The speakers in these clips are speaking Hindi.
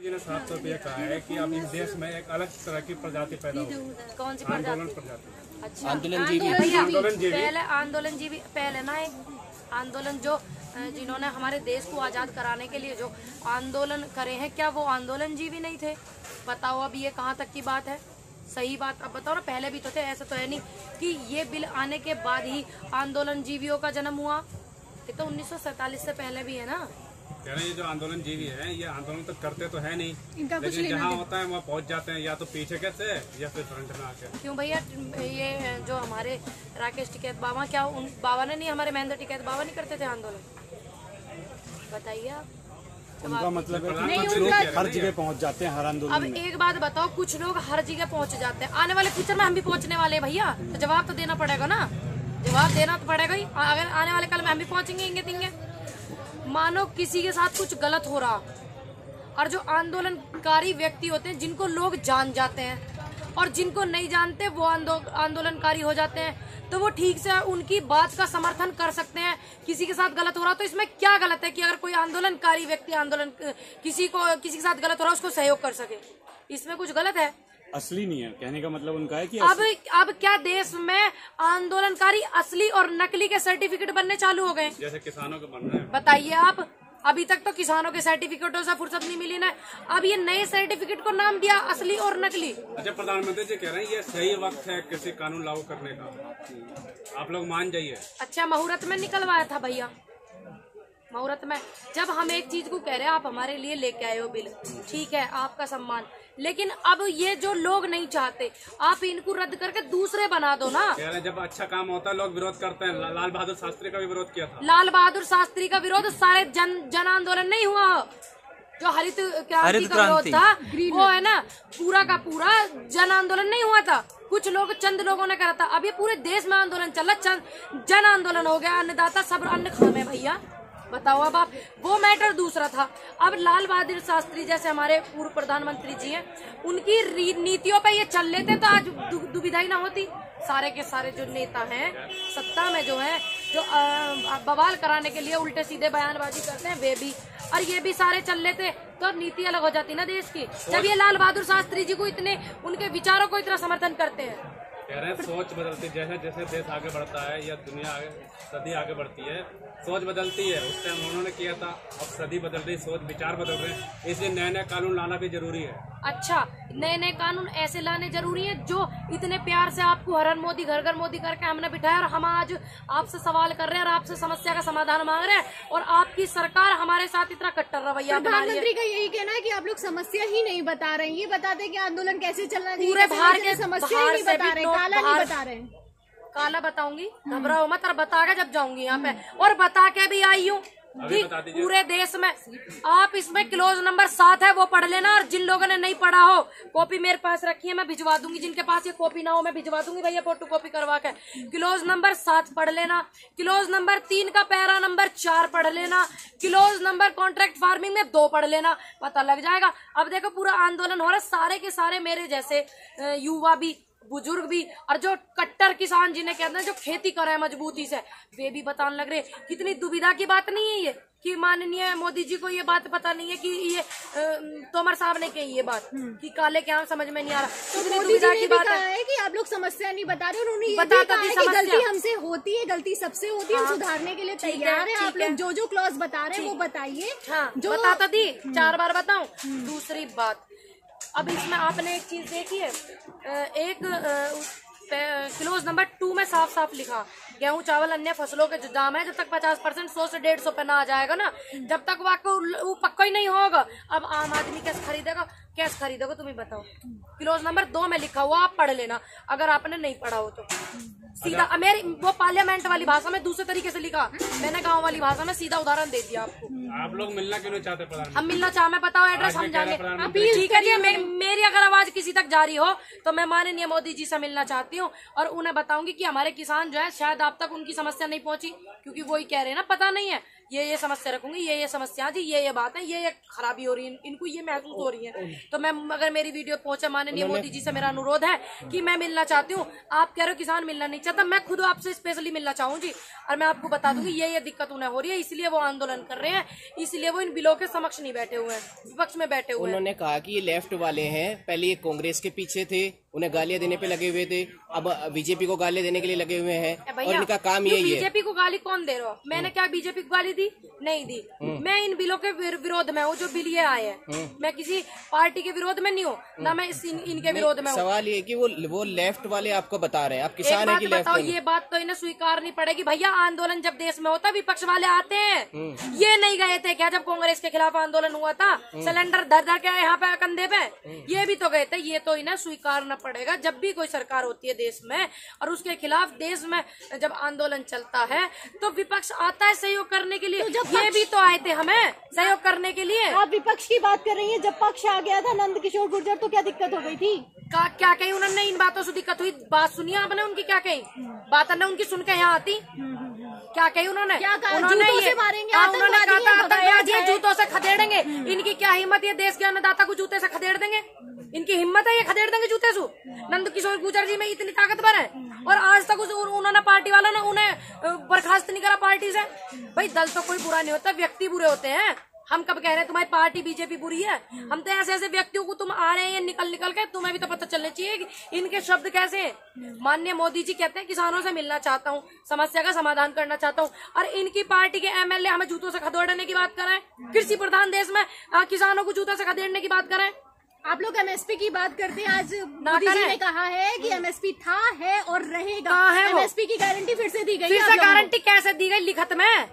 जी ने 700 रुपये कहा है कि अब इस देश में एक अलग तरह की प्रजाति पैदा हो। कौन सी आंदोलन प्रजाति? प्रजाति। अच्छा, आंदोलन जीवी। पहले आंदोलन जीवी पहले ना एक आंदोलन जो जिन्होंने हमारे देश को आजाद कराने के लिए जो आंदोलन करे हैं, क्या वो आंदोलन जीवी नहीं थे? बताओ अब ये कहाँ तक की बात है? सही बात अब बताओ ना, पहले भी तो थे। ऐसा तो है नहीं कि ये बिल आने के बाद ही आंदोलन जीवियों का जन्म हुआ। ये तो 1947 से पहले भी है ना। कह रहे हैं ये जो आंदोलन जीवी है, ये आंदोलन तो करते तो है नहीं, लेकिन जहाँ होता है वहाँ पहुँच जाते हैं, या तो पीछे कैसे या फिर फ्रंट में आके। क्यों भैया, ये जो हमारे राकेश टिकैत बाबा, क्या उन बाबा ने नहीं, हमारे महेंद्र टिकैत बाबा नहीं करते थे आंदोलन? बताइए आप। उनका मतलब है हर जगह पहुंच जाते हैं हर आंदोलन अब एक बात बताओ, कुछ लोग हर जगह पहुंच जाते हैं, आने वाले फ्यूचर में हम भी पहुंचने वाले हैं भैया, तो जवाब तो देना पड़ेगा ना। जवाब देना तो पड़ेगा ही। अगर आने वाले कल में हम भी पहुंचेंगे इंगे तिंगे। मानो किसी के साथ कुछ गलत हो रहा, और जो आंदोलनकारी व्यक्ति होते हैं जिनको लोग जान जाते हैं और जिनको नहीं जानते वो आंदोलनकारी हो जाते हैं, तो वो ठीक से उनकी बात का समर्थन कर सकते हैं। किसी के साथ गलत हो रहा तो इसमें क्या गलत है कि अगर कोई आंदोलनकारी व्यक्ति किसी के साथ गलत हो रहा उसको सहयोग कर सके? इसमें कुछ गलत है? असली नहीं है, कहने का मतलब उनका है कि अब क्या देश में आंदोलनकारी असली और नकली के सर्टिफिकेट बनने चालू हो गए? जैसे किसानों के बन रहे हैं। बताइए आप। अभी तक तो किसानों के सर्टिफिकेटों से फुर्सत नहीं मिली ना, अब ये नए सर्टिफिकेट को नाम दिया असली और नकली। अच्छा, प्रधानमंत्री जी कह रहे हैं ये सही वक्त है कृषि कानून लागू करने का, आप लोग मान जाइए। अच्छा, मुहूर्त में निकलवाया था भैया, मुहूर्त में। जब हम एक चीज को कह रहे हैं आप हमारे लिए लेके आए हो बिल, ठीक है, आपका सम्मान, लेकिन अब ये जो लोग नहीं चाहते आप इनको रद्द करके दूसरे बना दो ना। कह रहे हैं जब अच्छा काम होता है लोग विरोध करते हैं। लाल बहादुर शास्त्री का भी विरोध किया था। लाल बहादुर शास्त्री का विरोध सारे जन आंदोलन नहीं हुआ। जो हरित क्रांति का विरोध था वो है ना, पूरा का पूरा जन आंदोलन नहीं हुआ था, कुछ लोग चंद लोगों ने करा था। अब ये पूरे देश में आंदोलन चल रहा, जन आंदोलन हो गया। अन्नदाता सब अन्न खाने भैया, बताओ अब आप। वो मैटर दूसरा था। अब लाल बहादुर शास्त्री जैसे हमारे पूर्व प्रधानमंत्री जी हैं, उनकी नीतियों पे ये चल लेते तो आज दुविधा ही ना होती। सारे के सारे जो नेता हैं सत्ता में जो है, जो बवाल कराने के लिए उल्टे सीधे बयानबाजी करते हैं, वे भी और ये भी सारे चल लेते तो अब नीति अलग हो जाती ना देश की। जब ये लाल बहादुर शास्त्री जी को इतने, उनके विचारों को इतना समर्थन करते हैं। कह रहे हैं सोच बदलती, जैसे जैसे देश आगे बढ़ता है या दुनिया सदी आगे बढ़ती है, सोच बदलती है। उस टाइम उन्होंने किया था, अब सदी बदल रही, सोच विचार बदल रहे हैं, इसलिए नए नए कानून लाना भी जरूरी है। अच्छा, नए नए कानून ऐसे लाने जरूरी है जो इतने प्यार से आपको हर मोदी घर घर मोदी करके हमने बिठाया, और हम आज आपसे सवाल कर रहे हैं और आपसे समस्या का समाधान मांग रहे हैं, और आपकी सरकार हमारे साथ इतना कट्टर रवैया। प्रधानमंत्री का यही कहना है कि आप लोग समस्या ही नहीं बता रहे हैं, ये बताते कि आंदोलन कैसे चलना चाहिए, पूरे बाहर के समस्या ही नहीं बता रहे, काला नहीं बता रहे। काला बताऊंगी, घबराओ मत, और बता के जब जाऊंगी यहाँ पे, और बता के भी आई हूँ पूरे देश में। आप इसमें क्लोज नंबर 7 है, वो पढ़ लेना, और जिन लोगों ने नहीं पढ़ा हो, कॉपी मेरे पास रखी है, मैं भिजवा दूंगी। जिनके पास ये कॉपी ना हो मैं भिजवा दूंगी भैया, फोटो कॉपी करवा के। क्लोज नंबर 7 पढ़ लेना, क्लोज नंबर 3 का पैरा नंबर 4 पढ़ लेना, क्लोज नंबर कॉन्ट्रैक्ट फार्मिंग में 2 पढ़ लेना, पता लग जाएगा। अब देखो पूरा आंदोलन हो रहा है, सारे के सारे मेरे जैसे युवा भी, बुजुर्ग भी, और जो कट्टर किसान जिन्हें कहते हैं जो खेती कर रहे हैं मजबूती से, वे भी बताने लग रहे। कितनी दुविधा की बात नहीं है ये कि माननीय मोदी जी को ये बात पता नहीं है कि ये तोमर साहब ने कही ये बात कि काले के आम समझ में नहीं आ रहा। तो मोदी जी ने भी कहा है कि आप लोग समस्या नहीं बता रहे, उन्होंने ये भी कहा है कि गलती हमसे होती है, गलती सबसे होती है, हम सुधारने के लिए तैयार है। आप लोग जो जो क्लॉज बता रहे हैं वो बताइए। हाँ, जो बता तो दी, 4 बार बताऊं। दूसरी बात, अब इसमें आपने एक चीज देखी है, एक क्लोज नंबर 2 में साफ साफ लिखा, गेहूं चावल अन्य फसलों के जो दाम है जब तक 50% 100 से 150 पे ना आ जाएगा ना, जब तक वो पक्का ही नहीं होगा। अब आम आदमी कैसे खरीदेगा, कैसे खरीदोगे तुम ही बताओ। क्लोज नंबर 2 में लिखा हुआ, आप पढ़ लेना अगर आपने नहीं पढ़ा हो तो। सीधा मेरी वो पार्लियामेंट वाली भाषा में दूसरे तरीके से लिखा, मैंने गांव वाली भाषा में सीधा उदाहरण दे दिया आपको। आप लोग मिलना क्यों नहीं चाहते प्रधानमंत्री? हम मिलना चाहे, मैं बताओ एड्रेस हम जाने। ठीक है जी, मेरी अगर आवाज किसी तक जा रही हो तो मैं माननीय मोदी जी से मिलना चाहती हूँ, और उन्हें बताऊंगी कि हमारे किसान जो है, शायद आप तक उनकी समस्या नहीं पहुंची, क्योंकि वो ही कह रहे हैं ना पता नहीं है। ये समस्या रखूंगी, ये समस्या जी, ये बात है, ये खराबी हो रही है, इनको ये महसूस हो रही है। तो मैं अगर मेरी वीडियो पहुंचे माननीय मोदी जी से मेरा अनुरोध है कि मैं मिलना चाहती हूँ। आप कह रहे हो किसान मिलना नहीं चाहता, मैं खुद आपसे स्पेशली मिलना चाहूँ जी। और मैं आपको बता दूंगी ये दिक्कत उन्हें हो रही है, इसलिए वो आंदोलन कर रहे हैं, इसलिए वो इन बिलों के समक्ष नहीं बैठे हुए हैं, विपक्ष में बैठे हुए हैं। उन्होंने कहा कि ये लेफ्ट वाले हैं, पहले ये कांग्रेस के पीछे थे, उन्हें गालियां देने पे लगे हुए थे, अब बीजेपी को गालियां देने के लिए लगे हुए हैं और इनका काम यही है। बीजेपी को गाली कौन दे रहा हो? मैंने क्या बीजेपी को गाली दी? नहीं दी। मैं इन बिलों के विरोध में हूँ जो बिल ये आए हैं। मैं किसी पार्टी के विरोध में नहीं हूँ, ना मैं इनके विरोध में हूँ। सवाल ये कि वो लेफ्ट वाले आपको बता रहे हैं, आप किसान है कि लेफ्ट बताओ, ये बात तो इन्हें स्वीकारनी पड़ेगी भैया। आंदोलन जब देश में होता विपक्ष वाले आते हैं। ये नहीं गए थे क्या जब कांग्रेस के खिलाफ आंदोलन हुआ था, सिलेंडर धर के यहाँ पे कंधे पे? ये भी तो गए थे। ये तो इन्हें स्वीकारना पड़ेगा। जब भी कोई सरकार होती है देश में और उसके खिलाफ देश में जब आंदोलन चलता है तो विपक्ष आता है सहयोग करने के लिए। तो ये भी तो आए थे हमें सहयोग करने के लिए। आप विपक्ष की बात कर रही हैं, जब पक्ष आ गया था नंद किशोर गुर्जर तो क्या दिक्कत हो गई थी? क्या कही उन्होंने? इन बातों से दिक्कत हुई? बात सुनिए आपने उनकी, क्या कही बात ने उनकी सुन के यहाँ आती? क्या कही उन्होंने? उन्होंने ये उन्होंने जूतों से खदेड़ेंगे। इनकी क्या हिम्मत है? देश के अन्नदाता को जूते से खदेड़ देंगे? इनकी हिम्मत है ये खदेड़ देंगे जूते से? नंद किशोर गुर्जर जी में इतनी ताकतवर है और आज तक उन्होंने पार्टी वालों ने उन्हें बर्खास्त नहीं करा पार्टी से। भाई दल तो कोई बुरा नहीं होता, व्यक्ति बुरे होते हैं। हम कब कह रहे हैं तुम्हारी पार्टी बीजेपी बुरी है? हम तो ऐसे ऐसे व्यक्तियों को तुम आ रहे हैं निकल के, तुम्हें भी तो पता चलना चाहिए कि इनके शब्द कैसे हैं। माननीय मोदी जी कहते हैं किसानों से मिलना चाहता हूँ, समस्या का समाधान करना चाहता हूँ, और इनकी पार्टी के एमएलए हमें जूतों से खदेड़ने की बात कर रहे हैं। कृषि प्रधान देश में किसानों को जूतों से खदेड़ने की बात कर रहे हैं। आप लोग एमएसपी की बात करते हैं। आज मोदी जी ने कहा है कि एमएसपी था, है और रहेगा। एमएसपी की गारंटी फिर से दी गई। फिर से गारंटी कैसे दी गई? लिखत में?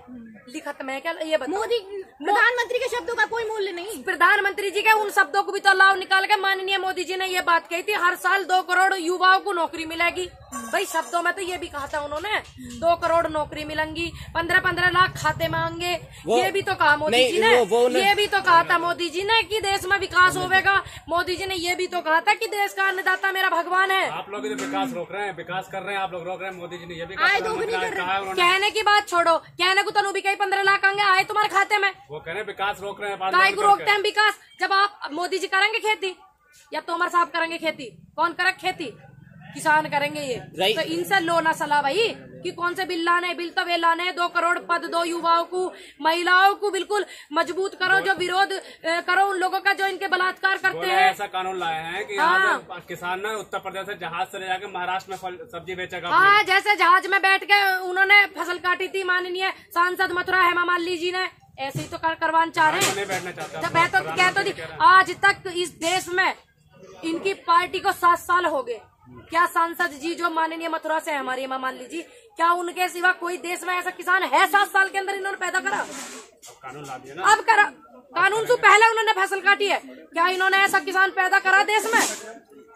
लिखत में क्या? ये बताओ। मोदी प्रधानमंत्री के शब्दों का कोई मूल्य नहीं। प्रधानमंत्री जी के उन शब्दों को भी तो लाभ निकाल के माननीय मोदी जी ने ये बात कही थी, हर साल 2 करोड़ युवाओं को नौकरी मिलेगी। भाई शब्दों में तो ये भी कहा था उन्होंने, 2 करोड़ नौकरी मिलेंगी, 15-15 लाख खाते मांगे। ये भी तो कहा मोदी जी ने। ये भी तो कहा था मोदी जी ने कि देश में विकास होगा। मोदी जी ने ये भी तो कहा था कि देश का अन्नदाता मेरा भगवान है। आप लोग विकास रोक रहे हैं, विकास कर रहे हैं, आप लोग रोक रहे हैं। मोदी जी ने ये भी कहा। कहने की बात छोड़ो, कहने को तो भी कहीं 15 लाख आएंगे आए तुम्हारे खाते में। वो कह रहे हैं विकास रोक रहे हैं। काय को रोकते हैं विकास? जब आप मोदी जी करेंगे खेती या तोमर साहब करेंगे खेती? कौन करे खेती? किसान करेंगे ये। तो इनसे लो ना सलाह भाई कि कौन से बिल लाने। बिल तो वे लाने 2 करोड़ पद दो युवाओं को, महिलाओं को बिल्कुल मजबूत करो, जो विरोध करो उन लोगों का जो इनके बलात्कार करते हैं। ऐसा कानून लाए हैं कि यहाँ से किसान ने उत्तर प्रदेश से जहाज से ले जाकर महाराष्ट्र में सब्जी बेचेगा। हाँ, जैसे जहाज में बैठ के उन्होंने फसल काटी थी माननीय सांसद मथुरा हेमा मालिनी जी ने, ऐसे ही तो करवाना चाह रहे हैं। बैठना चाहता जब मैं तो कहता थी आज तक इस देश में इनकी पार्टी को 7 साल हो गए। क्या सांसद जी जो माननीय मथुरा से हमारी हेमा मालिनी जी, क्या उनके सिवा कोई देश में ऐसा किसान है 7 साल के अंदर इन्होंने पैदा करा? कानून ला दिया ना। अब करा कानून से पहले उन्होंने फसल काटी है। क्या इन्होंने ऐसा किसान पैदा करा देश में?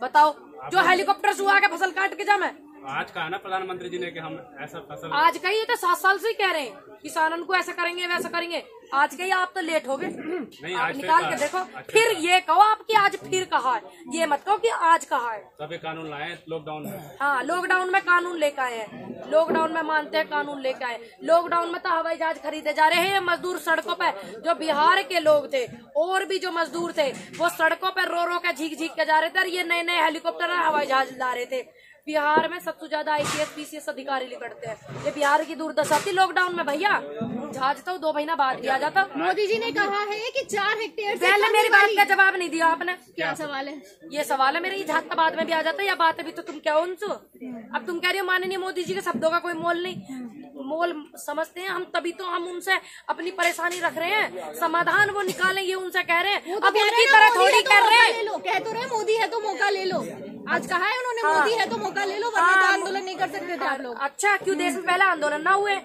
बताओ, जो हेलीकॉप्टर से आके फसल काट के जामे। आज कहा ना प्रधानमंत्री जी ने कि हम ऐसा फसल आज का ही तो 7 साल से कह रहे हैं किसानों को ऐसा करेंगे वैसा करेंगे। आज के ही आप तो लेट हो गए। आप निकाल के देखो, फिर ये कहो आपकी आज फिर कहा है, ये मत कहो कि आज कहा है। सभी कानून लाए लॉकडाउन में। हाँ, लॉकडाउन में कानून लेकर आए हैं। लॉकडाउन में मानते हैं कानून लेकर आए। लॉकडाउन में तो हवाई जहाज खरीदे जा रहे हैं। मजदूर सड़कों पे जो बिहार के लोग थे और भी जो मजदूर थे वो सड़कों पे रो के झीक के जा रहे थे और ये नए नए हेलीकॉप्टर हवाई जहाज ला रहे थे। बिहार में सबसे ज्यादा IPS PCS अधिकारी निकलते हैं। ये बिहार की दुर्दशा थी लॉकडाउन में भैया। जहाज तो 2 महीना बाद भी आ जाता। मोदी जी ने कहा है कि 4 हेक्टेयर से पहले मेरी बात का जवाब नहीं दिया आपने। क्या सवाल है? ये सवाल है मेरा। ये जहाज तो बाद में भी आ जाता है या बात अभी तो तुम क्या उनसे? अब तुम कह रही हो माननीय मोदी जी के शब्दों का कोई मोल नहीं। मोल समझते हैं हम, तभी तो हम उनसे अपनी परेशानी रख रहे हैं। समाधान वो निकालेंगे, उनसे कह रहे हैं। अब उनकी तरह थोड़ी कर रहे हैं। कह तो रहे मोदी है तो मौका ले लो। आज कहा है उन्होंने मोदी है तो मौका ले लो, वरना तो आंदोलन नहीं कर सकते थे आप लोग। अच्छा, क्यों देश में पहले आंदोलन ना हुए?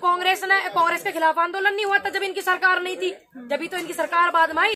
कांग्रेस के खिलाफ आंदोलन नहीं हुआ था जब इनकी सरकार नहीं थी, जब तो इनकी सरकार बाद में आई।